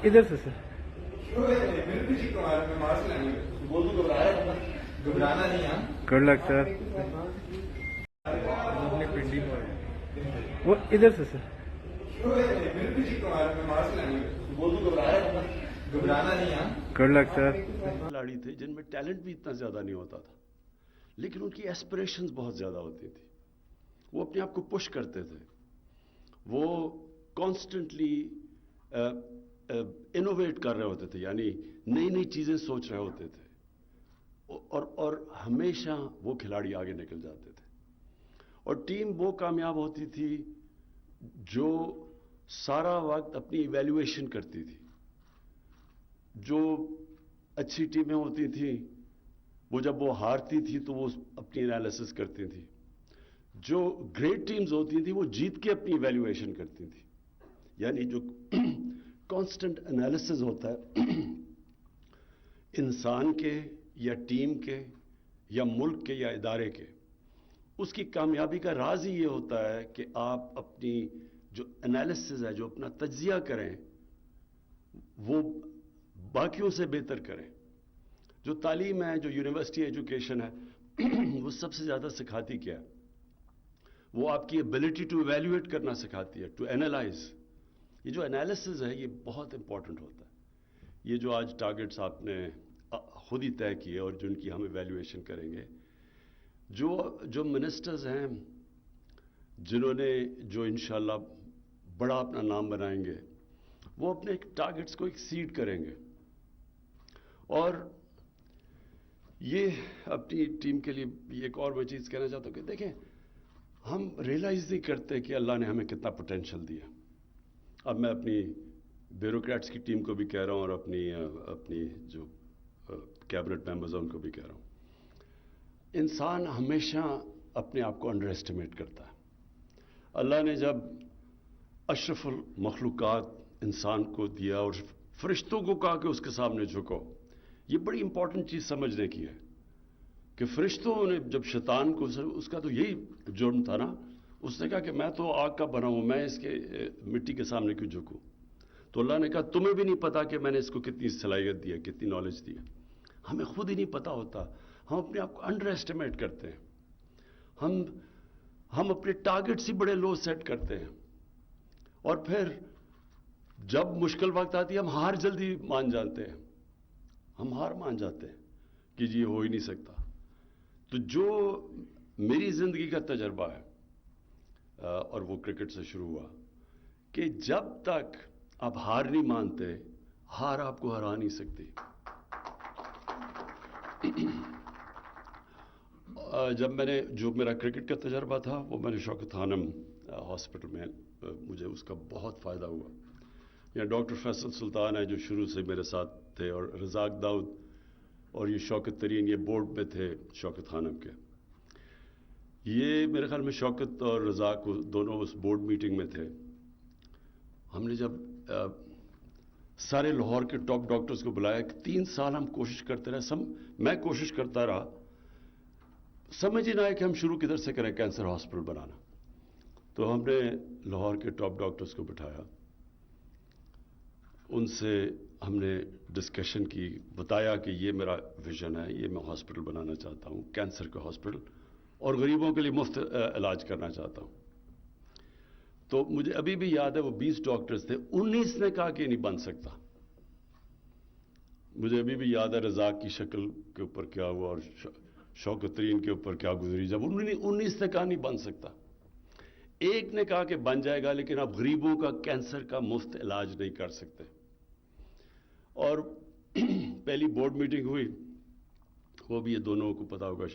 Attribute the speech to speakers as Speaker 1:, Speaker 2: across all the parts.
Speaker 1: ادھر سے سر.
Speaker 2: گھبرانا نہیں ہے.
Speaker 1: گڈ لک سر. وہ ادھر سے سر.
Speaker 2: گھبرانا نہیں ہے.
Speaker 1: گڈ لک سر.
Speaker 3: کھلاڑی تھے جن میں ٹیلنٹ بھی اتنا زیادہ نہیں ہوتا تھا، لیکن ان کی ایسپریشنز بہت زیادہ ہوتی تھی. وہ اپنے آپ کو پش کرتے تھے، وہ کانسٹنٹلی انوویٹ کر رہے ہوتے تھے، یعنی نئی نئی چیزیں سوچ رہے ہوتے تھے، اور ہمیشہ وہ کھلاڑی آگے نکل جاتے تھے. اور ٹیم وہ کامیاب ہوتی تھی جو سارا وقت اپنی ایویلیویشن کرتی تھی. جو اچھی ٹیمیں ہوتی تھیں وہ جب وہ ہارتی تھی تو وہ اپنی انالیسس کرتی تھی. جو گریٹ ٹیمز ہوتی تھیں وہ جیت کے اپنی ایویلیویشن کرتی تھی. یعنی جو کانسٹنٹ انالیسس ہوتا ہے انسان کے یا ٹیم کے یا ملک کے یا ادارے کے، اس کی کامیابی کا راز ہی یہ ہوتا ہے کہ آپ اپنی جو انالیسس ہے، جو اپنا تجزیہ کریں، وہ باقیوں سے بہتر کریں. جو تعلیم ہے، جو یونیورسٹی ایجوکیشن ہے، وہ سب سے زیادہ سکھاتی کیا ہے؟ وہ آپ کی ایبلٹی ٹو ایویلیویٹ کرنا سکھاتی ہے، ٹو اینالائز. یہ جو انالیسز ہے یہ بہت امپورٹنٹ ہوتا ہے. یہ جو آج ٹارگٹس آپ نے خود ہی طے کیے اور جن کی ہم ایویلیویشن کریں گے، جو منسٹرز ہیں جنہوں نے جو انشاءاللہ بڑا اپنا نام بنائیں گے، وہ اپنے ٹارگٹس کو ایکسیڈ کریں گے. اور یہ اپنی ٹیم کے لیے ایک اور میں چیز کہنا چاہتا ہوں کہ دیکھیں، ہم ریئلائز نہیں کرتے کہ اللہ نے ہمیں کتنا پوٹینشیل دیا. اب میں اپنی بیوروکریٹس کی ٹیم کو بھی کہہ رہا ہوں اور اپنی جو کیبنٹ ممبرز ہیں ان کو بھی کہہ رہا ہوں، انسان ہمیشہ اپنے آپ کو انڈر ایسٹیمیٹ کرتا ہے. اللہ نے جب اشرف المخلوقات انسان کو دیا اور فرشتوں کو کہا کہ اس کے سامنے جھکو، یہ بڑی امپورٹنٹ چیز سمجھنے کی ہے کہ فرشتوں نے جب شیطان کو، اس کا تو یہی جرم تھا نا، اس نے کہا کہ میں تو آگ کا بنا ہوں، میں اس کے مٹی کے سامنے کیوں جھکوں؟ تو اللہ نے کہا تمہیں بھی نہیں پتا کہ میں نے اس کو کتنی صلاحیت دی ہے، کتنی نالج دی ہے. ہمیں خود ہی نہیں پتا ہوتا، ہم اپنے آپ کو انڈر ایسٹیمیٹ کرتے ہیں. ہم اپنے ٹارگٹس ہی بڑے لو سیٹ کرتے ہیں، اور پھر جب مشکل وقت آتی ہے ہم ہار جلدی مان جاتے ہیں. ہم ہار مان جاتے ہیں کہ جی یہ ہو ہی نہیں سکتا. تو جو میری زندگی کا تجربہ ہے، اور وہ کرکٹ سے شروع ہوا، کہ جب تک آپ ہار نہیں مانتے، ہار آپ کو ہرا نہیں سکتی. جب جو میرا کرکٹ کا تجربہ تھا وہ میں نے شوکت خانم ہاسپٹل میں، مجھے اس کا بہت فائدہ ہوا. یا ڈاکٹر فیصل سلطان ہے جو شروع سے میرے ساتھ تھے، اور رزاق داؤد اور یہ شوکت ترین، یہ بورڈ میں تھے شوکت خانم کے. یہ میرے خیال میں شوکت اور رزاق دونوں اس بورڈ میٹنگ میں تھے. ہم نے جب سارے لاہور کے ٹاپ ڈاکٹرز کو بلایا کہ 3 سال ہم کوشش کرتے رہے، میں کوشش کرتا رہا، سمجھ ہی نہ آئے کہ ہم شروع کدھر سے کریں کینسر ہاسپٹل بنانا. تو ہم نے لاہور کے ٹاپ ڈاکٹرز کو بٹھایا، ان سے ہم نے ڈسکشن کی، بتایا کہ یہ میرا ویژن ہے، یہ میں ہاسپٹل بنانا چاہتا ہوں، کینسر کا ہاسپٹل، اور غریبوں کے لیے مفت علاج کرنا چاہتا ہوں. تو مجھے ابھی بھی یاد ہے وہ 20 ڈاکٹرز تھے، 19 نے کہا کہ نہیں بن سکتا. مجھے ابھی بھی یاد ہے رزاق کی شکل کے اوپر کیا ہوا اور شوکت ترین کے اوپر کیا گزری جب 19 نے کہا نہیں بن سکتا. ایک نے کہا کہ بن جائے گا لیکن آپ غریبوں کا کینسر کا مفت علاج نہیں کر سکتے. اور پہلی بورڈ میٹنگ ہوئی، وہ بھی یہ دونوں کو پتا ہوگا،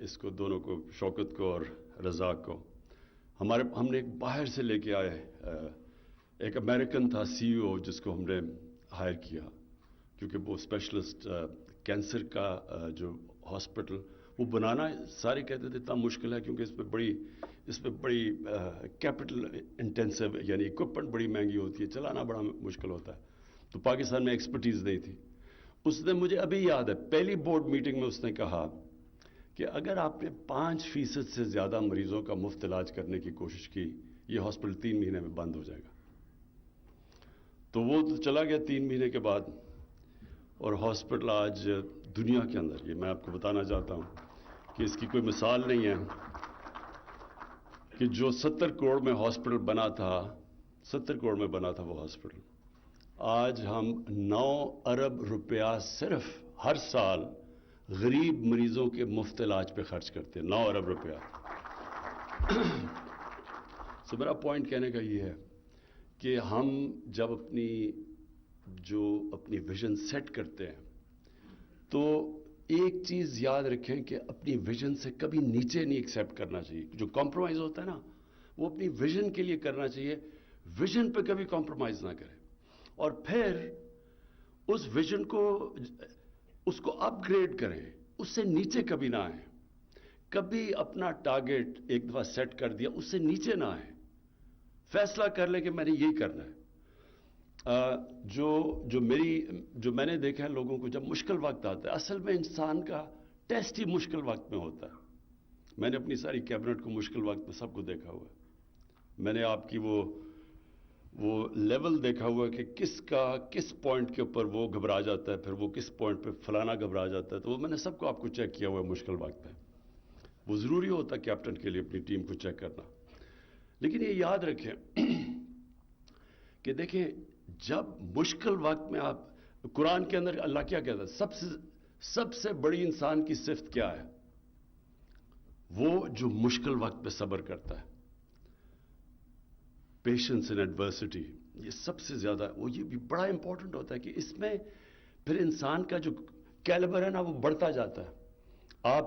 Speaker 3: اس کو دونوں کو، شوکت کو اور رزاق کو، ہم نے ایک باہر سے لے کے آئے، ایک امریکن تھا سی ای او جس کو ہم نے ہائر کیا، کیونکہ وہ اسپیشلسٹ کینسر کا جو ہاسپٹل وہ بنانا، سارے کہتے تھے اتنا مشکل ہے کیونکہ اس پہ بڑی کیپٹل انٹینسو، یعنی اکوپمنٹ بڑی مہنگی ہوتی ہے، چلانا بڑا مشکل ہوتا ہے. تو پاکستان میں ایکسپرٹیز نہیں تھی. اس نے، مجھے ابھی یاد ہے، پہلی بورڈ میٹنگ میں اس نے کہا کہ اگر آپ نے 5% سے زیادہ مریضوں کا مفت علاج کرنے کی کوشش کی، یہ ہاسپٹل 3 مہینے میں بند ہو جائے گا. تو وہ تو چلا گیا 3 مہینے کے بعد. اور ہاسپٹل آج دنیا کے اندر، یہ میں آپ کو بتانا چاہتا ہوں کہ اس کی کوئی مثال نہیں ہے، کہ جو 70 کروڑ میں ہاسپٹل بنا تھا، 70 کروڑ میں بنا تھا وہ ہاسپٹل، آج ہم 9 ارب روپیہ صرف ہر سال غریب مریضوں کے مفت علاج پہ خرچ کرتے ہیں. 9 ارب روپیہ. سو میرا پوائنٹ کہنے کا یہ ہے کہ ہم جب اپنی ویژن سیٹ کرتے ہیں تو ایک چیز یاد رکھیں کہ اپنی ویژن سے کبھی نیچے نہیں ایکسیپٹ کرنا چاہیے. جو کمپرومائز ہوتا ہے نا، وہ اپنی ویژن کے لیے کرنا چاہیے. ویژن پہ کبھی کمپرومائز نہ کریں، اور پھر اس ویژن کو اپ گریڈ کریں، اس سے نیچے کبھی نہ آئیں. کبھی اپنا ٹارگیٹ ایک دفعہ سیٹ کر دیا، اس سے نیچے نہ آئیں. فیصلہ کر لیں کہ میں نے یہی کرنا ہے. جو میں نے دیکھا ہے لوگوں کو، جب مشکل وقت آتا ہے، اصل میں انسان کا ٹیسٹ ہی مشکل وقت میں ہوتا ہے. میں نے اپنی ساری کیبنٹ کو مشکل وقت میں سب کو دیکھا ہوا ہے. میں نے آپ کی وہ لیول دیکھا ہوا ہے کہ کس پوائنٹ کے اوپر وہ گھبرا جاتا ہے، پھر وہ کس پوائنٹ پہ فلانا گھبرا جاتا ہے. تو وہ میں نے سب کو آپ کو چیک کیا ہوا ہے مشکل وقت میں. وہ ضروری ہوتا ہے کیپٹن کے لیے اپنی ٹیم کو چیک کرنا. لیکن یہ یاد رکھیں کہ دیکھیں، جب مشکل وقت میں آپ، قرآن کے اندر اللہ کیا کہتا ہے؟ سب سے بڑی انسان کی صفت کیا ہے؟ وہ جو مشکل وقت پہ صبر کرتا ہے. پیشنس ان ایڈورسٹی، یہ سب سے زیادہ، یہ بھی بڑا امپورٹنٹ ہوتا ہے کہ اس میں پھر انسان کا جو کیلیبر ہے نا، وہ بڑھتا جاتا ہے. آپ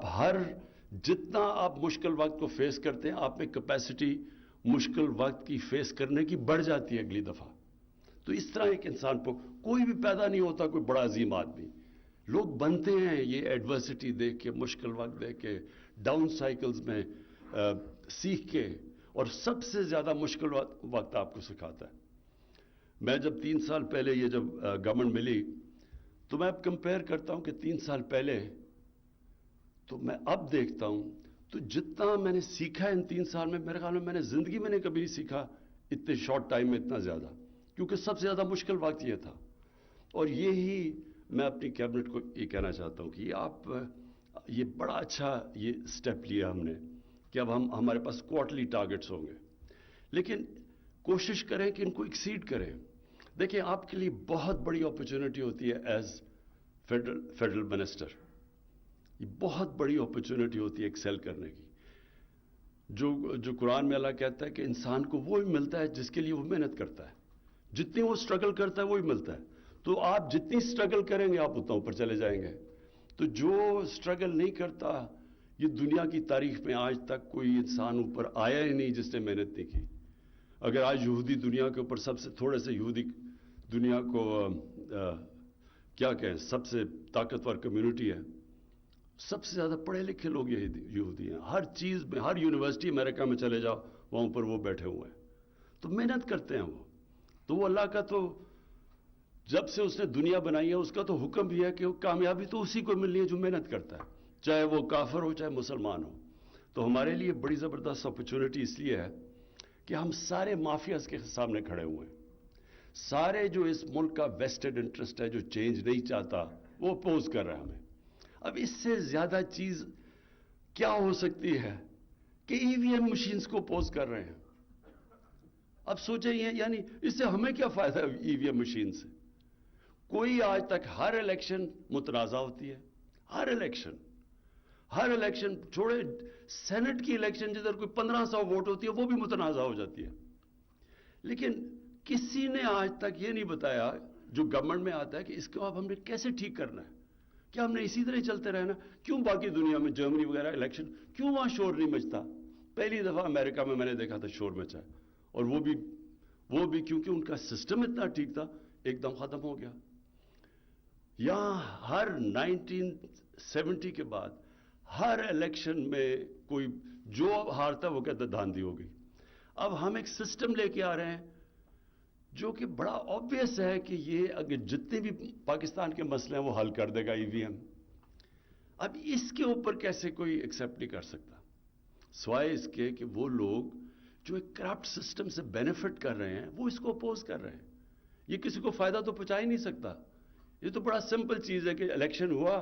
Speaker 3: جتنا آپ مشکل وقت کو فیس کرتے ہیں، آپ میں کیپیسٹی مشکل وقت کی فیس کرنے کی بڑھ جاتی ہے اگلی دفعہ. تو اس طرح ایک انسان کو کوئی بھی پیدا نہیں ہوتا کوئی بڑا عظیم آدمی. لوگ بنتے ہیں یہ ایڈورسٹی دیکھ کے، مشکل وقت دیکھ کے، ڈاؤن سائیکلز میں سیکھ کے. اور سب سے زیادہ مشکل وقت آپ کو سکھاتا ہے. میں جب 3 سال پہلے یہ جب گورنمنٹ ملی، تو میں اب کمپیئر کرتا ہوں کہ 3 سال پہلے تو میں اب دیکھتا ہوں تو جتنا میں نے سیکھا ہے ان 3 سال میں، میرے خیال میں نے زندگی میں نے کبھی نہیں سیکھا اتنے شارٹ ٹائم میں اتنا زیادہ. کیونکہ سب سے زیادہ مشکل وقت یہ تھا. اور یہی میں اپنی کیبنٹ کو یہ کہنا چاہتا ہوں کہ یہ بڑا اچھا یہ سٹیپ لیا ہم نے کہ اب ہمارے پاس کوارٹرلی ٹارگٹس ہوں گے، لیکن کوشش کریں کہ ان کو ایکسیڈ کریں. دیکھیں، آپ کے لیے بہت بڑی اپرچونٹی ہوتی ہے ایز فیڈرل منسٹر. یہ بہت بڑی اپرچونٹی ہوتی ہے ایکسیل کرنے کی. جو قرآن میں اللہ کہتا ہے کہ انسان کو وہی ملتا ہے جس کے لیے وہ محنت کرتا ہے. جتنی وہ سٹرگل کرتا ہے وہی ملتا ہے. تو آپ جتنی سٹرگل کریں گے آپ اتنا اوپر چلے جائیں گے. تو جو سٹرگل نہیں کرتا، یہ دنیا کی تاریخ میں آج تک کوئی انسان اوپر آیا ہی نہیں جس نے محنت نہیں کی. اگر آج یہودی دنیا کے اوپر سب سے تھوڑے سے یہودی دنیا کو کیا کہیں، سب سے طاقتور کمیونٹی ہے، سب سے زیادہ پڑھے لکھے لوگ یہودی ہیں. ہر چیز میں، ہر یونیورسٹی امریکہ میں چلے جاؤ، وہاں پر وہ بیٹھے ہوئے ہیں. تو محنت کرتے ہیں وہ. تو وہ اللہ کا، تو جب سے اس نے دنیا بنائی ہے اس کا تو حکم بھی ہے کہ وہ کامیابی تو اسی کو ملنی ہے جو محنت کرتا ہے، چاہے وہ کافر ہو چاہے مسلمان ہو. تو ہمارے لیے بڑی زبردست اپرچونٹی اس لیے ہے کہ ہم سارے مافیاز کے سامنے کھڑے ہوئے ہیں. سارے جو اس ملک کا ویسٹڈ انٹرسٹ ہے، جو چینج نہیں چاہتا، وہ اپوز کر رہا ہے ہمیں. اب اس سے زیادہ چیز کیا ہو سکتی ہے کہ ای وی ایم مشینز کو اپوز کر رہے ہیں. اب سوچیں، یعنی اس سے ہمیں کیا فائدہ ہے ای وی ایم مشین سے؟ کوئی آج تک، ہر الیکشن متنازع ہوتی ہے. ہر الیکشن چھوڑے، سینٹ کی الیکشن جدھر کوئی 1500 ووٹ ہوتی ہے وہ بھی متنازع ہو جاتی ہے. لیکن کسی نے آج تک یہ نہیں بتایا جو گورنمنٹ میں آتا ہے کہ اس کو اب ہم نے کیسے ٹھیک کرنا ہے. کیا ہم نے اسی طرح چلتے رہنا؟ کیوں باقی دنیا میں، جرمنی وغیرہ الیکشن، کیوں وہاں شور نہیں مچتا؟ پہلی دفعہ امریکہ میں نے دیکھا تھا شور مچا، اور وہ بھی کیونکہ ان کا سسٹم اتنا ٹھیک تھا، ایک دم ختم ہو گیا. یہاں ہر 1970 کے بعد ہر الیکشن میں کوئی جو ہارتا وہ کہتا دھاندلی ہو گئی. اب ہم ایک سسٹم لے کے آ رہے ہیں جو کہ بڑا آبویس ہے کہ یہ اگر جتنے بھی پاکستان کے مسئلے ہیں وہ حل کر دے گا ای وی ایم. اب اس کے اوپر کیسے کوئی ایکسیپٹ نہیں کر سکتا، سوائے اس کے کہ وہ لوگ جو ایک کرپٹ سسٹم سے بینیفٹ کر رہے ہیں وہ اس کو اپوز کر رہے ہیں. یہ کسی کو فائدہ تو پہنچا ہی نہیں سکتا. یہ تو بڑا سمپل چیز ہے کہ الیکشن ہوا,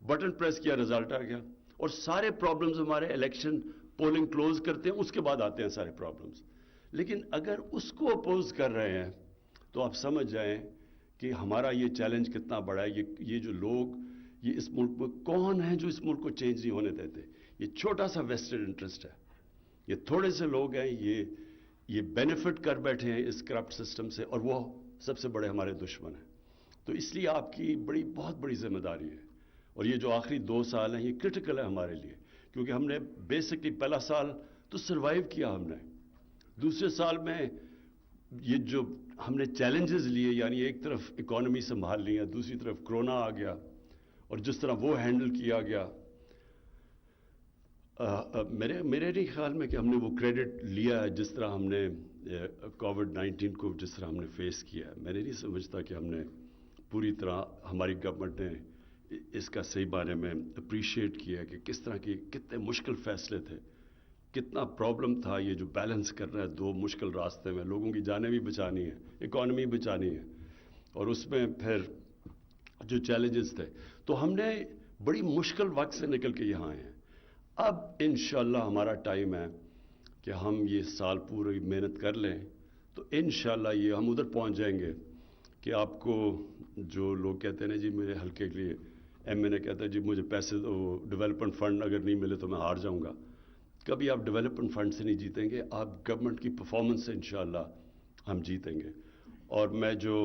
Speaker 3: بٹن پریس کیا, رزلٹ آ گیا, اور سارے پرابلمز ہمارے الیکشن پولنگ کلوز کرتے ہیں اس کے بعد آتے ہیں سارے پرابلمز. لیکن اگر اس کو اپوز کر رہے ہیں تو آپ سمجھ جائیں کہ ہمارا یہ چیلنج کتنا بڑا ہے. یہ جو لوگ یہ اس ملک میں کون ہیں جو اس ملک کو چینج نہیں ہونے دیتے؟ یہ چھوٹا سا ویسٹڈ انٹرسٹ ہے, یہ تھوڑے سے لوگ ہیں, یہ بینیفٹ کر بیٹھے ہیں اس کرپٹ سسٹم سے, اور وہ سب سے بڑے ہمارے دشمن ہیں. تو اس لیے آپ کی بہت بڑی ذمہ داری ہے. اور یہ جو آخری 2 سال ہیں یہ کرٹیکل ہے ہمارے لیے, کیونکہ ہم نے بیسکلی پہلا سال تو سروائیو کیا ہم نے. دوسرے سال میں یہ جو ہم نے چیلنجز لیے, یعنی ایک طرف اکانومی سنبھال لی ہے, دوسری طرف کرونا آ گیا, اور جس طرح وہ ہینڈل کیا گیا, میرے نہیں خیال میں کہ ہم نے وہ کریڈٹ لیا ہے جس طرح ہم نے کووڈ-19 کو جس طرح ہم نے فیس کیا ہے. میں نہیں سمجھتا کہ ہم نے پوری طرح, ہماری گورنمنٹ نے اس کا صحیح معنی میں اپریشیٹ کیا ہے کہ کس طرح کی کتنے مشکل فیصلے تھے, کتنا پرابلم تھا یہ جو بیلنس کرنا ہے 2 مشکل راستے میں. لوگوں کی جانیں بھی بچانی ہیں, اکانومی بچانی ہے, اور اس میں پھر جو چیلنجز تھے. تو ہم نے بڑی مشکل وقت سے نکل کے یہاں آئے ہیں. اب انشاءاللہ ہمارا ٹائم ہے کہ ہم یہ سال پوری محنت کر لیں, تو انشاءاللہ یہ ہم ادھر پہنچ جائیں گے کہ آپ کو جو لوگ کہتے ہیں جی میرے حلقے کے لیے ایم این اے کہتا ہے جی مجھے پیسے ڈیولپمنٹ فنڈ اگر نہیں ملے تو میں ہار جاؤں گا. کبھی آپ ڈیولپمنٹ فنڈ سے نہیں جیتیں گے, آپ گورنمنٹ کی پرفارمنس سے انشاءاللہ ہم جیتیں گے. اور میں جو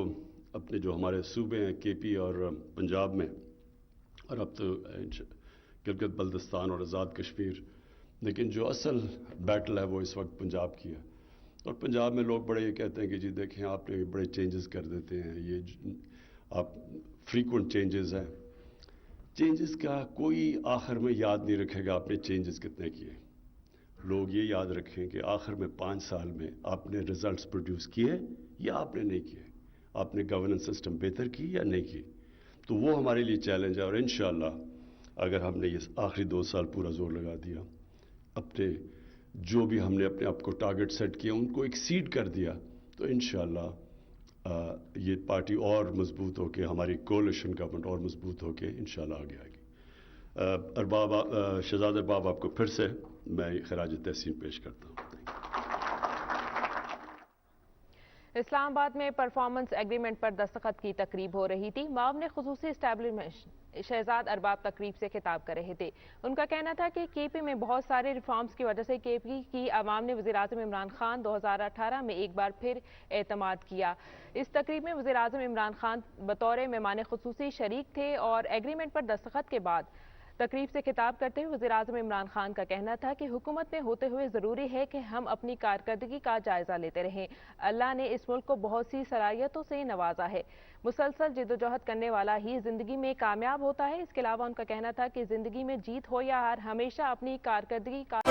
Speaker 3: اپنے جو ہمارے صوبے ہیں کے پی اور پنجاب میں, اور اب تو گلگت بلتستان اور آزاد کشمیر, لیکن جو اصل بیٹل ہے وہ اس وقت پنجاب کی ہے. اور پنجاب میں لوگ بڑے یہ کہتے ہیں کہ جی دیکھیں آپ نے بڑے چینجز کر دیتے ہیں, یہ آپ فریکوینٹ چینجز ہیں. چینجز کا کوئی آخر میں یاد نہیں رکھے گا آپ نے چینجز کتنے کیے. لوگ یہ یاد رکھیں کہ آخر میں 5 سال میں آپ نے ریزلٹس پروڈیوس کیے یا آپ نے نہیں کیے, آپ نے گورننس سسٹم بہتر کی یا نہیں کی. تو وہ ہمارے لیے چیلنج ہے. اور انشاءاللہ اگر ہم نے یہ آخری 2 سال پورا زور لگا دیا, اپنے جو بھی ہم نے اپنے آپ کو ٹارگٹ سیٹ کیا ان کو ایکسیڈ کر دیا, تو انشاءاللہ یہ پارٹی اور مضبوط ہو کے, ہماری کولیشن گورنمنٹ اور مضبوط ہو کے انشاءاللہ آگے آئے گی. ارباب, شہزاد ارباب, آپ کو پھر سے میں خراج تحسین پیش کرتا ہوں.
Speaker 4: اسلام آباد میں پرفارمنس ایگریمنٹ پر دستخط کی تقریب ہو رہی تھی. معاون خصوصی اسٹیبلشمنٹ شہزاد ارباب تقریب سے خطاب کر رہے تھے. ان کا کہنا تھا کہ کے پی میں بہت سارے ریفارمز کی وجہ سے کے پی کی عوام نے وزیراعظم عمران خان 2018 میں ایک بار پھر اعتماد کیا. اس تقریب میں وزیراعظم عمران خان بطور مہمان خصوصی شریک تھے, اور ایگریمنٹ پر دستخط کے بعد تقریب سے خطاب کرتے ہوئے وزیراعظم عمران خان کا کہنا تھا کہ حکومت میں ہوتے ہوئے ضروری ہے کہ ہم اپنی کارکردگی کا جائزہ لیتے رہیں. اللہ نے اس ملک کو بہت سی صلاحیتوں سے نوازا ہے. مسلسل جدوجہد کرنے والا ہی زندگی میں کامیاب ہوتا ہے. اس کے علاوہ ان کا کہنا تھا کہ زندگی میں جیت ہو یا ہار, ہمیشہ اپنی کارکردگی کا